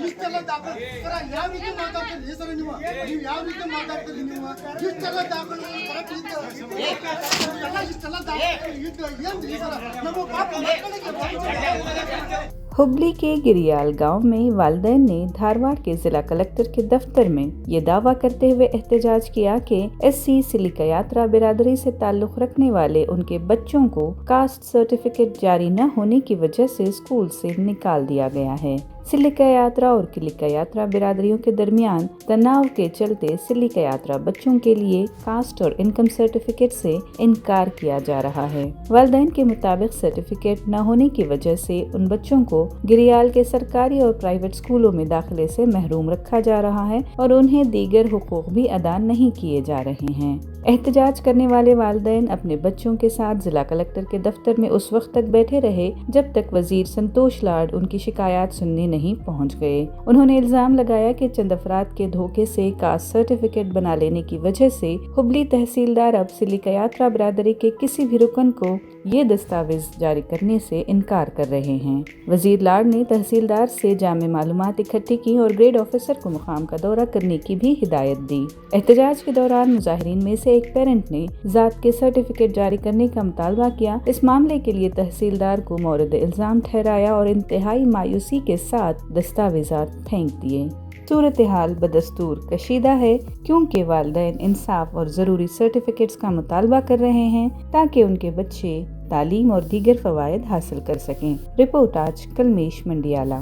ಇಷ್ಟೆಲ್ಲ ದಾಖಲೆ ಸರ ಯಾವ ರೀತಿ ಮಾತಾಡ್ತೀರಿ ಸರ್ ನೀವು ಯಾವ ರೀತಿ ಮಾತಾಡ್ತೀರಿ ನೀವು ಇಷ್ಟೆಲ್ಲ ದಾಖಲೆ ಕರೆಕ್ಟ್ ಇಷ್ಟೆಲ್ಲ ದಾಖಲೆ ಏನ್ರಿ ಸರ್ ನಮ್ಮ ಪಾಪ ಮಕ್ಕಳಿಗೆ हुबली के गिरियाल गांव में वालिदैन ने धारवाड़ के जिला कलेक्टर के दफ्तर में ये दावा करते हुए एहतजाज किया कि SC सिलिकयात्रा बिरादरी से ताल्लुक रखने वाले उनके बच्चों को कास्ट सर्टिफिकेट जारी न होने की वजह से स्कूल से निकाल दिया गया है। सिलिकयात्रा और किलिकयात्रा बिरादरियों के दरमियान तनाव के चलते सिलिकयात्रा बच्चों के लिए कास्ट और इनकम सर्टिफिकेट से इनकार किया जा रहा है। वालिदैन के मुताबिक सर्टिफिकेट न होने की वजह से उन बच्चों को गिरियाल के सरकारी और प्राइवेट स्कूलों में दाखिले से महरूम रखा जा रहा है और उन्हें दीगर हुकूक भी अदा नहीं किए जा रहे हैं। एहतजाज करने वाले वालिदैन अपने बच्चों के साथ जिला कलेक्टर के दफ्तर में उस वक्त तक बैठे रहे जब तक वजीर संतोष लाड उनकी शिकायत सुनने नहीं पहुंच गए। उन्होंने इल्जाम लगाया कि चंद अफराद के धोखे से कास्ट सर्टिफिकेट बना लेने की वजह से हुबली तहसीलदार अब सिलिकयात्रा बिरादरी के किसी भी रुकन को ये दस्तावेज जारी करने से इनकार कर रहे हैं। वजीर लाड ने तहसीलदार से जामे मालूमात इकट्ठी की और ग्रेड ऑफिसर को मुकाम का दौरा करने की भी हिदायत दी। एहतजाज के दौरान मुजाहिरीन में से एक पेरेंट ने जात के सर्टिफिकेट जारी करने का मुतालबा किया। इस मामले के लिए तहसीलदार को मौरद इल्जाम ठहराया और इंतहाई मायूसी के साथ दस्तावेजात फेंक दिए। सूरत हाल बदस्तूर कशीदा है क्योंकि वालिदैन इंसाफ और ज़रूरी सर्टिफिकेट्स का मुतालबा कर रहे हैं ताकि उनके बच्चे तालीम और दीगर फ़वायद हासिल कर सकें। रिपोर्ट आज कलमेश मंडियाला।